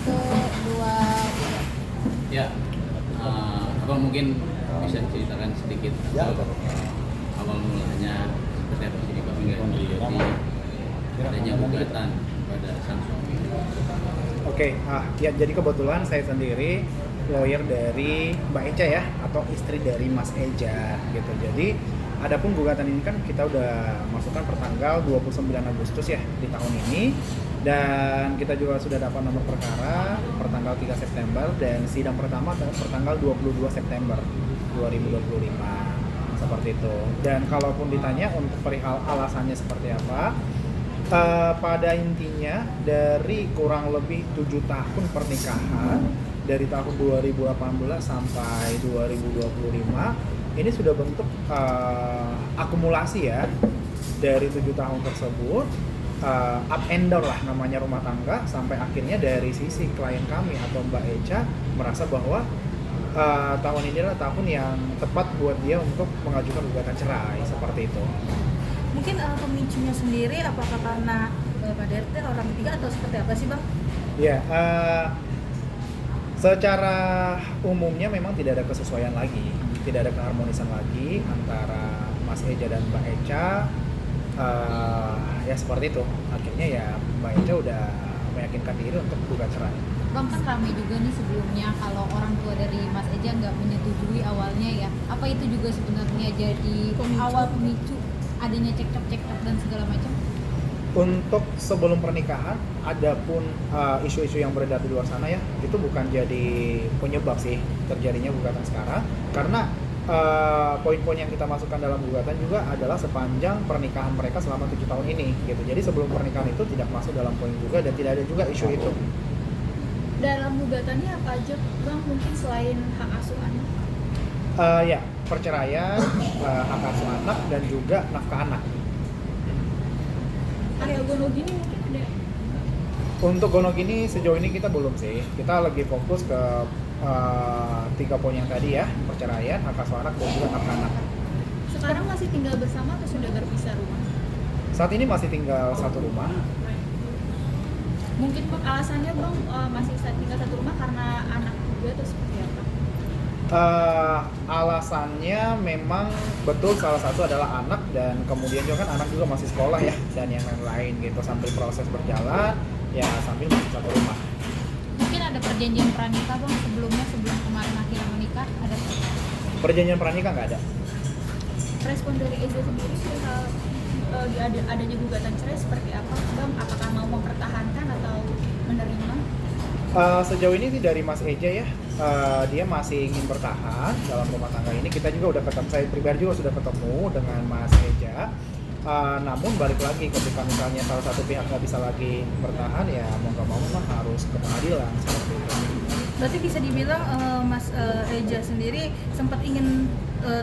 ke dua gugat? Ya, abang mungkin bisa ceritakan sedikit atau awal mulanya seperti apa sih Pak hingga menjadi adanya gugatan pada sang suami. Oke, ya jadi kebetulan saya sendiri lawyer dari Mbak Eja ya, atau istri dari Mas Eja gitu. Jadi adapun gugatan ini kan kita udah masukkan pertanggal 29 Agustus ya di tahun ini, dan kita juga sudah dapat nomor perkara pertanggal 3 September dan sidang pertama pertanggal 22 September 2025 seperti itu. Dan kalaupun ditanya untuk perihal alasannya seperti apa, pada intinya dari kurang lebih 7 tahun pernikahan dari tahun 2018 sampai 2025 ini sudah bentuk akumulasi ya dari 7 tahun tersebut, up and down lah namanya rumah tangga, sampai akhirnya dari sisi klien kami atau Mbak Echa merasa bahwa tahun ini adalah tahun yang tepat buat dia untuk mengajukan gugatan cerai seperti itu. Mungkin pemicunya sendiri apakah karena KDRT orang ketiga atau seperti apa sih Bang? Ya, secara umumnya memang tidak ada kesesuaian lagi, tidak ada keharmonisan lagi antara Mas Eja dan Mbak Echa. Ya seperti itu. Akhirnya ya Mbak Echa udah meyakinkan diri untuk gugat cerai. Bang, kan ramai juga nih sebelumnya kalau orang tua dari Mas Eja nggak menyetujui awalnya ya. Apa itu juga sebenarnya jadi awal pemicu adanya cekcok dan segala macam? Untuk sebelum pernikahan, adapun isu-isu yang beredar di luar sana ya, itu bukan jadi penyebab sih terjadinya gugatan sekarang, karena poin-poin yang kita masukkan dalam gugatan juga adalah sepanjang pernikahan mereka selama 7 tahun ini gitu. Jadi sebelum pernikahan itu tidak masuk dalam poin juga dan tidak ada juga isu itu. Dalam gugatannya apa aja Bang, mungkin selain hak asuh anak? Ya, perceraian, hak asuh anak dan juga nafkah anak. Area gonogini mungkin ada? Untuk gonogini sejauh ini kita belum sih. Kita lagi fokus ke 3 poin yang tadi ya, perceraian, hak asuh anak dan juga nafkah anak. Sekarang masih tinggal bersama atau sudah berpisah rumah? Saat ini masih tinggal satu rumah. Mungkin Bang alasannya Bang masih tinggal satu rumah karena anak juga atau seperti apa? Alasannya memang betul, salah satu adalah anak, dan kemudian juga kan anak juga masih sekolah ya dan yang lain-lain gitu, sambil proses berjalan ya sambil masih satu rumah. Mungkin ada perjanjian pranikah Bang sebelum kemarin akhirnya menikah, ada Perjanjian pranikah nggak ada. Respon dari Eza sendiri soal adanya gugatan cerai seperti apa Bang? Apakah mau mempertahankan atau menerima? Sejauh ini sih dari Mas Eja ya, dia masih ingin bertahan dalam rumah tangga ini. Kita juga udah ketemu, saya pribadi juga sudah ketemu dengan Mas Eja. Namun balik lagi ketika misalnya salah satu pihak nggak bisa lagi bertahan, ya mau nggak mau memang harus ke pengadilan seperti itu. Berarti bisa dibilang Mas Eja sendiri sempat ingin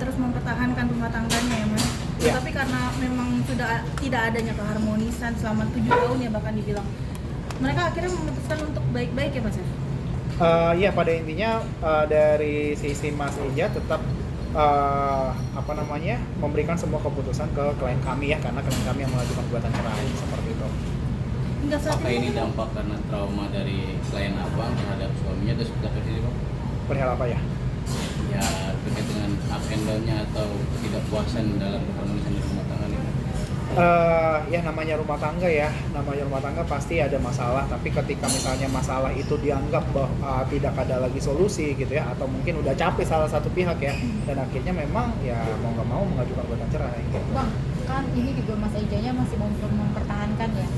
terus mempertahankan rumah tangganya ya Mas? Ya. Tapi karena memang sudah tidak adanya keharmonisan selama 7 tahun ya bahkan dibilang, mereka akhirnya memutuskan untuk baik-baik ya Mas? Ya pada intinya dari sisi Mas Eja tetap memberikan semua keputusan ke klien kami ya, karena klien kami yang mengajukan gugatan cerai seperti itu. Hingga saat Apakah ini dampak karena trauma dari klien abang terhadap suaminya atau seperti apa sih Bang? Perihal apa ya? Ya terkait dengan up and down-nya atau ketidakpuasan dalam keharmonisan di rumah tangga ini. Ya namanya rumah tangga pasti ada masalah, tapi ketika misalnya masalah itu dianggap bahwa tidak ada lagi solusi gitu ya, atau mungkin udah capek salah satu pihak ya, dan akhirnya memang ya mau nggak mau mengajukan gugatan cerai gitu. Bang, kan ini juga Mas Ejanya masih mempertahankan ya.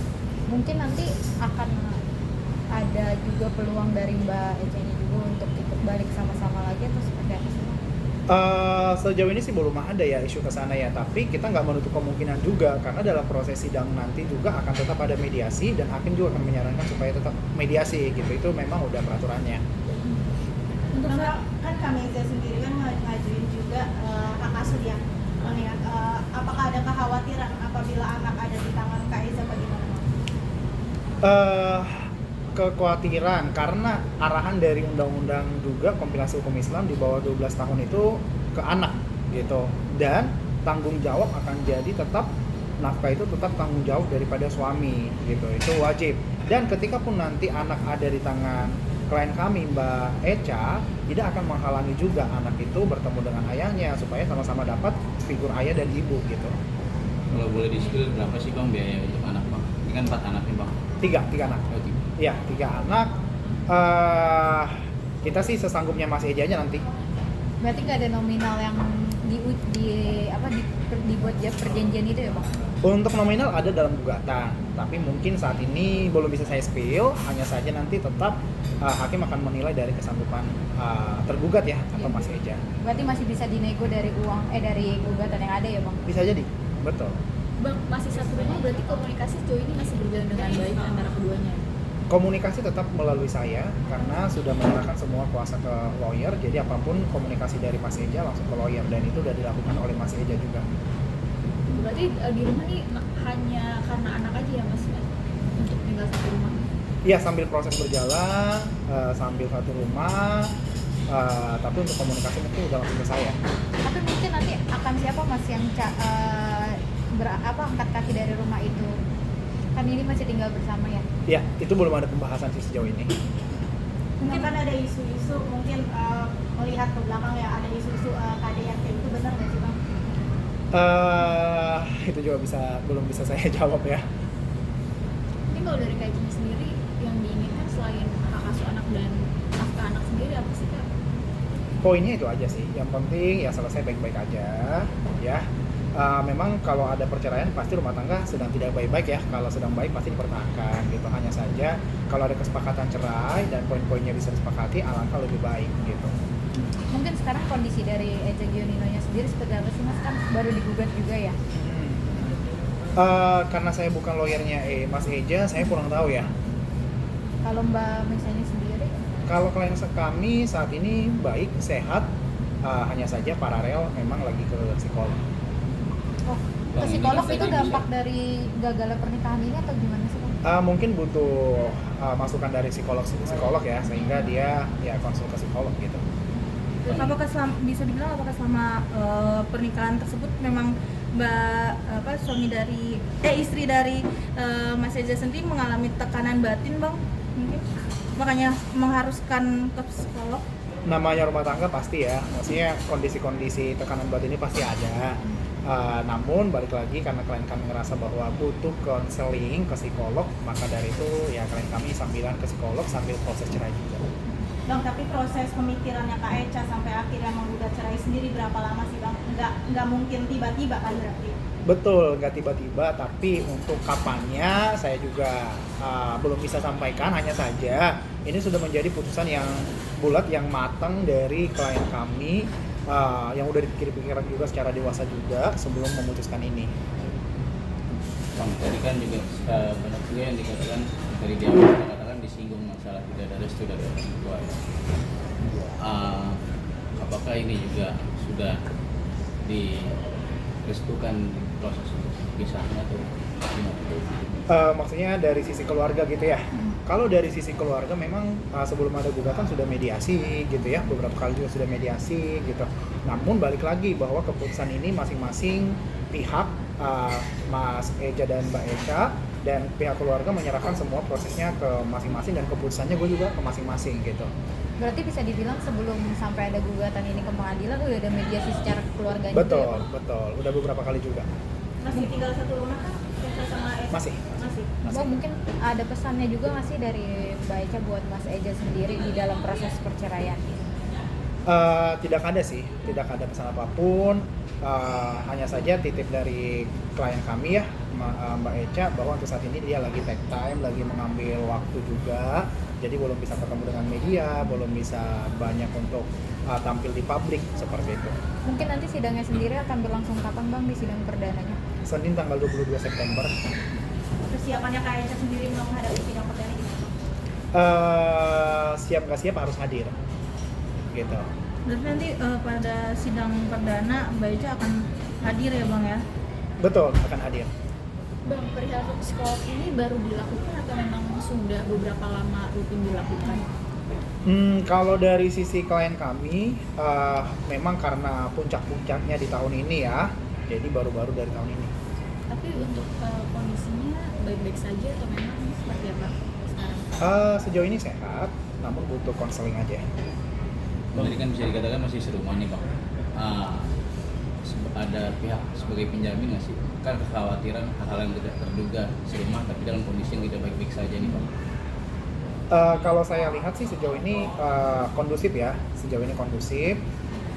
Mungkin nanti akan ada juga peluang dari Mbak Ejanya juga untuk ikut balik sama-sama lagi atau seperti apa sih Bang? Sejauh ini sih belum ada ya isu ke sana ya, tapi kita nggak menutup kemungkinan juga, karena dalam proses sidang nanti juga akan tetap ada mediasi dan hakim juga akan menyarankan supaya tetap mediasi gitu. Itu memang udah peraturannya. Untuk kan kami sendiri kan ngajuin juga hak asuh ya. Apakah ada kekhawatiran apabila anak ada di tangan Kak Eza, bagaimana? Kekhawatiran karena arahan dari undang-undang juga kompilasi hukum Islam di bawah 12 tahun itu ke anak gitu, dan tanggung jawab akan jadi tetap nafkah itu tetap tanggung jawab daripada suami gitu, itu wajib. Dan ketika pun nanti anak ada di tangan klien kami Mbak Echa, tidak akan menghalangi juga anak itu bertemu dengan ayahnya supaya sama-sama dapat figur ayah dan ibu gitu. Kalau boleh di-spill berapa sih Bang biaya untuk anak Bang? Ini kan 4 anak nih Bang. Tiga anak. Oh, tiga. Iya, 3 anak. Kita sih sesanggupnya Mas Ejanya nanti. Berarti nggak ada nominal yang dibuat perjanjian itu ya, Bang? Untuk nominal ada dalam gugatan, tapi mungkin saat ini belum bisa saya spill. Hanya saja nanti tetap hakim akan menilai dari kesanggupan tergugat ya atau Iya. Mas Eja. Berarti masih bisa dinego dari dari gugatan yang ada ya, Bang? Bisa jadi, betul. Bang, masih satu rumah berarti komunikasi sejauh ini masih berjalan dengan baik antara keduanya. Komunikasi tetap melalui saya karena sudah menyerahkan semua kuasa ke lawyer. Jadi apapun komunikasi dari Mas Eja langsung ke lawyer dan itu sudah dilakukan oleh Mas Eja juga. Berarti di rumah nih hanya karena anak aja ya Mas ya? Untuk tinggal satu rumah. Iya, sambil proses berjalan, sambil satu rumah, tapi untuk komunikasi mungkin udah langsung ke saya. Tapi mungkin nanti akan siapa Mas yang angkat kaki dari rumah itu? Kan ini masih tinggal bersama ya? Iya, itu belum ada pembahasan sih sejauh ini. Mungkin kan ada isu-isu, mungkin melihat ke belakang ya ada isu-isu KDRT itu benar nggak sih Bang? Itu juga belum bisa saya jawab ya. Ini kalau dari Kak Ijin sendiri yang diinginkan selain hak asuh anak dan nafkah anak sendiri apa sih Kak? Poinnya itu aja sih. Yang penting ya selesai baik-baik aja ya. Memang kalau ada perceraian pasti rumah tangga sedang tidak baik-baik ya. Kalau sedang baik pasti dipertahankan gitu. Hanya saja kalau ada kesepakatan cerai dan poin-poinnya bisa disepakati, alangkah lebih baik gitu. Mungkin sekarang kondisi dari Eza Gionino-nya sendiri seperti apa sih Mas? Kan baru digugat juga ya? Karena saya bukan lawyernya Mas Eja, saya kurang tahu ya. Kalau Mbak Mesanya sendiri? Kalau klien kami saat ini baik, sehat, hanya saja paralel memang lagi ke psikolog. Oh, ke Bang, ini psikolog kan itu saya dampak bisa- dari gagalnya pernikahan ini atau gimana sih Bang? Mungkin butuh masukan dari psikolog ya, sehingga dia ya konsul ke psikolog gitu. Apakah bisa dibilang apakah selama pernikahan tersebut memang istri dari Mas Eza sendiri mengalami tekanan batin Bang? Mungkin makanya mengharuskan ke psikolog. Namanya rumah tangga pasti ya, maksudnya kondisi-kondisi tekanan batin ini pasti ada. Namun balik lagi karena klien kami ngerasa bahwa butuh konseling ke psikolog, maka dari itu ya klien kami sambilan ke psikolog sambil proses cerai juga. Bang, tapi proses pemikirannya Kak Echa sampai akhirnya menggugat cerai sendiri berapa lama sih Bang? Nggak mungkin tiba-tiba kan berarti? Betul, nggak tiba-tiba, tapi untuk kapannya saya juga belum bisa sampaikan. Hanya saja ini sudah menjadi putusan yang bulat, yang matang dari klien kami, yang udah dipikir-pikirkan juga secara dewasa juga sebelum memutuskan ini. Bang, tadi kan juga banyak juga yang dikatakan dari dia mengatakan disinggung masalah tidak ada restu dari orang tua ya. Apakah ini juga sudah direstukan proses untuk pisahnya atau gimana? Maksudnya dari sisi keluarga gitu ya. Kalau dari sisi keluarga memang sebelum ada gugatan sudah mediasi gitu ya, beberapa kali juga sudah mediasi gitu. Namun balik lagi bahwa keputusan ini masing-masing pihak, Mas Eja dan Mbak Echa dan pihak keluarga menyerahkan semua prosesnya ke masing-masing dan keputusannya gue juga ke masing-masing gitu. Berarti bisa dibilang sebelum sampai ada gugatan ini ke pengadilan udah ada mediasi secara keluarga Betul, juga ya, Bang? betul. Udah beberapa kali juga. Masih tinggal satu rumah kan? Echa sama Echa? Masih. Masih. Bang, mungkin ada pesannya juga nggak sih dari Mbak Echa buat Mas Eja sendiri di dalam proses perceraian? Tidak ada sih, tidak ada pesan apapun. Hanya saja titip dari klien kami ya, Mbak Echa, bahwa untuk saat ini dia lagi take time, lagi mengambil waktu juga. Jadi belum bisa ketemu dengan media, belum bisa banyak untuk tampil di publik seperti itu. Mungkin nanti sidangnya sendiri akan berlangsung kapan Bang di sidang perdananya? Senin tanggal 22 September. Persiapannya Kak Echa sendiri menghadapi sidang perdana gimana? Siap nggak siap harus hadir. Gitu. Berarti nanti pada sidang perdana Mbak Echa akan hadir ya Bang ya? Betul, akan hadir. Bang, perihal psikolog ini baru dilakukan atau memang sudah beberapa lama rutin dilakukan? Kalau dari sisi klien kami, memang karena puncak-puncaknya di tahun ini ya, jadi baru-baru dari tahun ini. Tapi untuk kondisinya baik-baik saja atau memang seperti apa sekarang? Sejauh ini sehat, namun butuh konseling aja. Jadi kan bisa dikatakan masih serumah nih Bang. Ada pihak sebagai penjamin nggak sih? Kan kekhawatiran hal-hal yang tidak terduga serumah tapi dalam kondisi yang tidak baik-baik saja nih Bang. Kalau saya lihat sih sejauh ini kondusif ya, sejauh ini kondusif.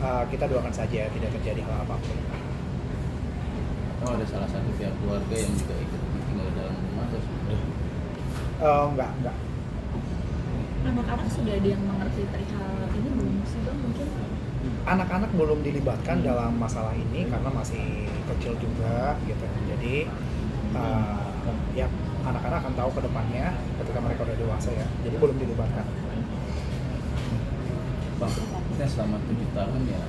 Kita doakan saja tidak terjadi hal apapun. Oh, ada salah satu pihak keluarga yang juga ikut tinggal di dalam rumah atau sudah? Enggak. Anak-anak sudah ada yang mengerti perihal ini belum sih Bang mungkin? Anak-anak belum dilibatkan dalam masalah ini karena masih kecil juga gitu. Jadi ya anak-anak akan tahu ke depannya ketika mereka udah dewasa ya. Jadi belum dilibatkan. Bang, kita selama 7 tahun ya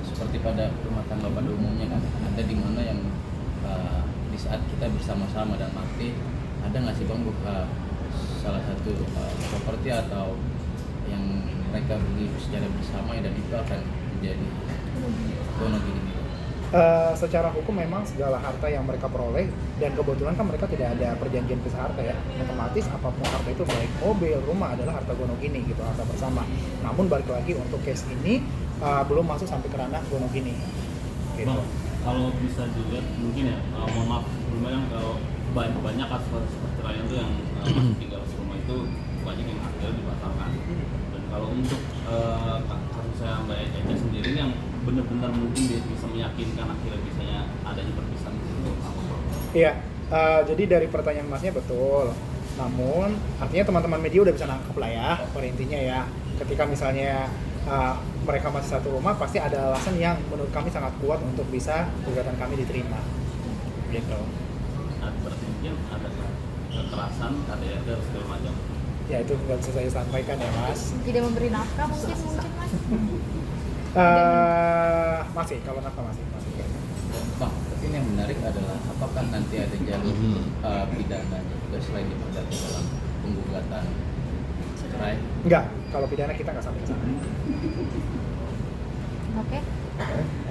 seperti pada rumah tangga pada umumnya kan ada di mana yang di saat kita bersama-sama dan arti ada nggak sih Bang salah satu properti atau yang mereka beli secara bersama dan itu akan menjadi gono gini. Secara hukum memang segala harta yang mereka peroleh dan kebetulan kan mereka tidak ada perjanjian pisah harta ya, otomatis apapun harta itu baik mobil, rumah adalah harta gonogini gitu, harta bersama. Namun balik lagi untuk case ini belum masuk sampai ke ranah gonogini gitu. Bang, kalau bisa dilihat mungkin ya, mohon maaf sebelumnya kan kalau banyak kasus perceraian itu yang masih tinggal serumah itu banyak yang akhirnya dibatalkan. Dan kalau untuk kasus saya Mbak Eca sendiri yang benar-benar mungkin dia bisa meyakinkan akhirnya bisanya adanya perpisahan itu apa? Iya, jadi dari pertanyaan masnya betul. Namun artinya teman-teman media udah bisa nangkep lah ya, pada intinya ya. Ketika misalnya mereka masih satu rumah, pasti ada alasan yang menurut kami sangat kuat untuk bisa gugatan kami diterima. Gitu. Nah, berarti mungkin ada kekerasan, KDRT dan segala macam. Ya itu nggak bisa saya sampaikan ya Mas. Tidak memberi nafkah mungkin Mas. Masih, kalau nafkah masih. Bang, tapi ini yang menarik adalah apakah nanti ada jalur pidananya juga selain diperdata dalam penggugatan cerai? Enggak, kalau pidana kita nggak sampai ke sana. Oke.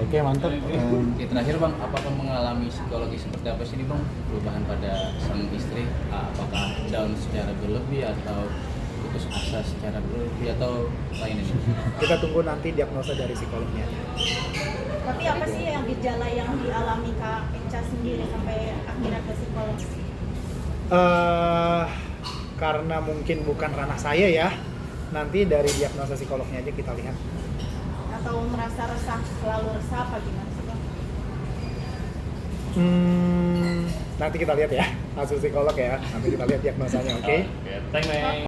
Oke, mantap. Oke, terakhir Bang, apakah mengalami psikologi seperti apa sih nih Bang? Perubahan pada sang istri, apakah down secara berlebih atau putus asa secara berlebih atau lain ini? Kita tunggu nanti diagnosa dari psikolognya. Tapi apa sih yang gejala yang dialami Kak Eca sendiri sampai akhirnya ke psikolog? Karena mungkin bukan ranah saya ya, nanti dari diagnosa psikolognya aja kita lihat. Atau merasa resah, selalu resah apa gimana sih Bang? Nanti kita lihat ya, hasil psikolog ya, nanti kita lihat diagnosanya, oke? Thank you.